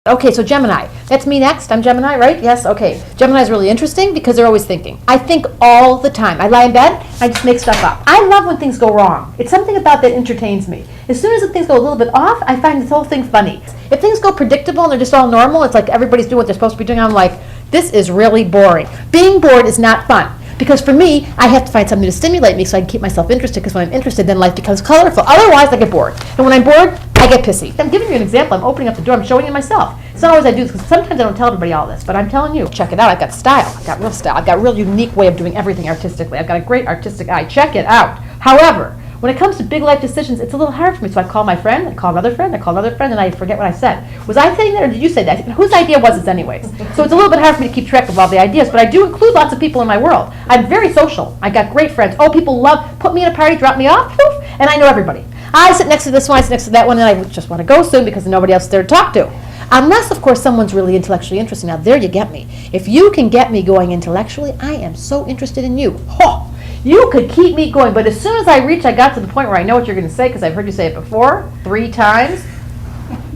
Okay, so Gemini. That's me next. I'm Gemini, right? Yes, okay. Gemini is really interesting because they're always thinking. I think all the time. I lie in bed, I just make stuff up. I love when things go wrong. It's something about that entertains me. As soon as things go a little bit off, I find this whole thing funny. If things go predictable and they're just all normal, it's like everybody's doing what they're supposed to be doing, I'm like, this is really boring. Being bored is not fun. Because for me, I have to find something to stimulate me so I can keep myself interested, because when I'm interested, then life becomes colorful. Otherwise, I get bored. And when I'm bored, I get pissy. I'm giving you an example. I'm opening up the door. I'm showing you myself. It's not always I do this, because sometimes I don't tell everybody all this, but I'm telling you. Check it out. I've got style. I've got real style. I've got a real unique way of doing everything artistically. I've got a great artistic eye. Check it out. However, when it comes to big life decisions, it's a little hard for me. So I call my friend, I call another friend, I call another friend, and I forget what I said. Was I saying that, or did you say that? Whose idea was this anyways? So it's a little bit hard for me to keep track of all the ideas, but I do include lots of people in my world. I'm very social. I got great friends. Oh, people love, put me in a party, drop me off, poof, and I know everybody. I sit next to this one, I sit next to that one, and I just want to go soon because nobody else is there to talk to. Unless, of course, someone's really intellectually interesting. Now, there you get me. If you can get me going intellectually, I am so interested in you. Oh, you could keep me going, but as soon as I got to the point where I know what you're going to say, because I've heard you say it before, 3 times,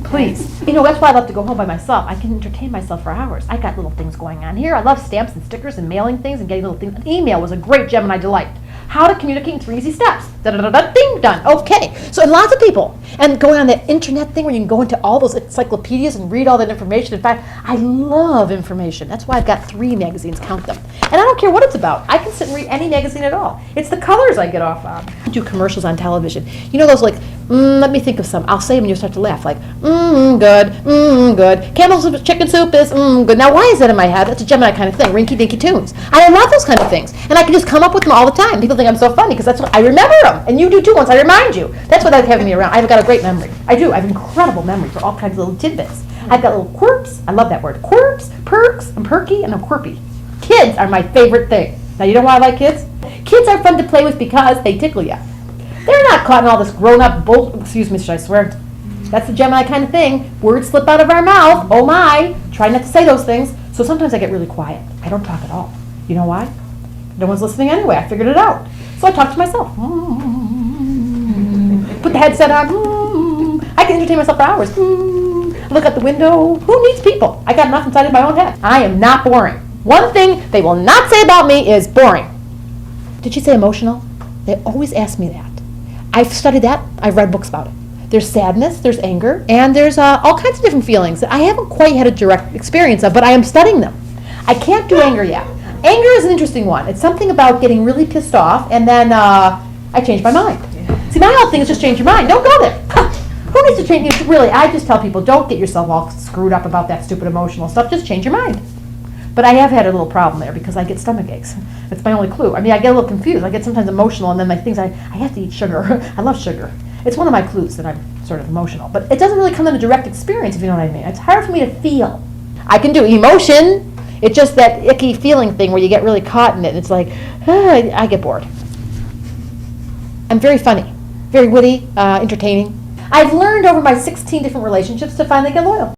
please. You know, that's why I love to go home by myself. I can entertain myself for hours. I got little things going on here. I love stamps and stickers and mailing things and getting little things. An email was a great Gemini delight. How to communicate in 3 easy steps. Da-da-da-da, ding, done. Okay. So lots of people. And going on that internet thing where you can go into all those encyclopedias and read all that information. In fact, I love information. That's why I've got 3 magazines, count them. And I don't care what it's about. I can sit and read any magazine at all. It's the colors I get off on. I do commercials on television. You know those like, let me think of some. I'll say them and you'll start to laugh. Like, good, good. Camel's chicken soup is good. Now, why is that in my head? That's a Gemini kind of thing. Rinky-dinky tunes. I love those kind of things. And I can just come up with them all the time. People think I'm so funny because that's what I remember them. And you do too once I remind you. That's what that's having me around. I've got a great memory. I do. I have incredible memory for all kinds of little tidbits. I've got little quirks. I love that word. Quirks, perks. I'm perky and I'm quirky. Kids are my favorite thing. Now, you know why I like kids? Kids are fun to play with because they tickle you. They're not caught in all this grown-up bull. Excuse me, should I swear? That's the Gemini kind of thing. Words slip out of our mouth. Oh my. Try not to say those things. So sometimes I get really quiet. I don't talk at all. You know why? No one's listening anyway. I figured it out. So I talk to myself. Put the headset on. I can entertain myself for hours. Look out the window. Who needs people? I got enough inside of my own head. I am not boring. One thing they will not say about me is boring. Did she say emotional? They always ask me that. I've studied that. I've read books about it. There's sadness, there's anger, and there's all kinds of different feelings that I haven't quite had a direct experience of, but I am studying them. I can't do anger yet. Anger is an interesting one. It's something about getting really pissed off, and then I change my mind. See, my whole thing is just change your mind. Don't go there. Who needs to change? Really, I just tell people, don't get yourself all screwed up about that stupid emotional stuff. Just change your mind. But I have had a little problem there because I get stomach aches. That's my only clue. I mean, I get a little confused. I get sometimes emotional, and then my things, I have to eat sugar. I love sugar. It's one of my clues that I'm sort of emotional. But it doesn't really come in a direct experience, if you know what I mean. It's hard for me to feel. I can do emotion. It's just that icky feeling thing where you get really caught in it. And it's like, I get bored. I'm very funny, very witty, entertaining. I've learned over my 16 different relationships to finally get loyal.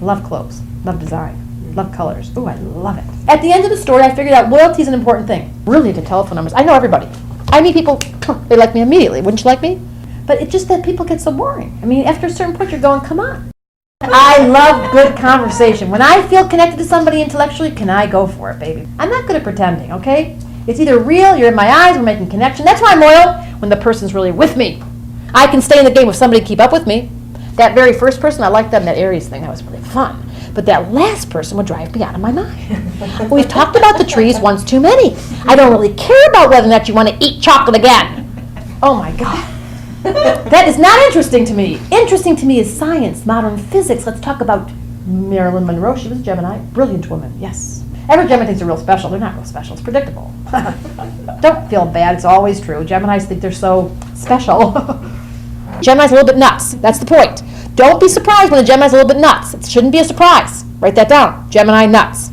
Love clothes, love design. Love colors. Ooh, I love it. At the end of the story, I figured out loyalty is an important thing. Really into telephone numbers. I know everybody. I meet people, they like me immediately. Wouldn't you like me? But it's just that people get so boring. I mean, after a certain point, you're going, come on. I love good conversation. When I feel connected to somebody intellectually, can I go for it, baby? I'm not good at pretending, okay? It's either real, you're in my eyes, we're making connection. That's why I'm loyal, when the person's really with me. I can stay in the game with somebody to keep up with me. That very first person, I liked them, that Aries thing. That was really fun. But that last person would drive me out of my mind. We've talked about the trees once too many. I don't really care about whether or not you want to eat chocolate again. Oh my God. That is not interesting to me. Interesting to me is science, modern physics. Let's talk about Marilyn Monroe. She was a Gemini. Brilliant woman, yes. Every Gemini thinks they're real special. They're not real special. It's predictable. Don't feel bad. It's always true. Geminis think they're so special. Gemini's a little bit nuts. That's the point. Don't be surprised when the Gemini's a little bit nuts. It shouldn't be a surprise. Write that down. Gemini nuts.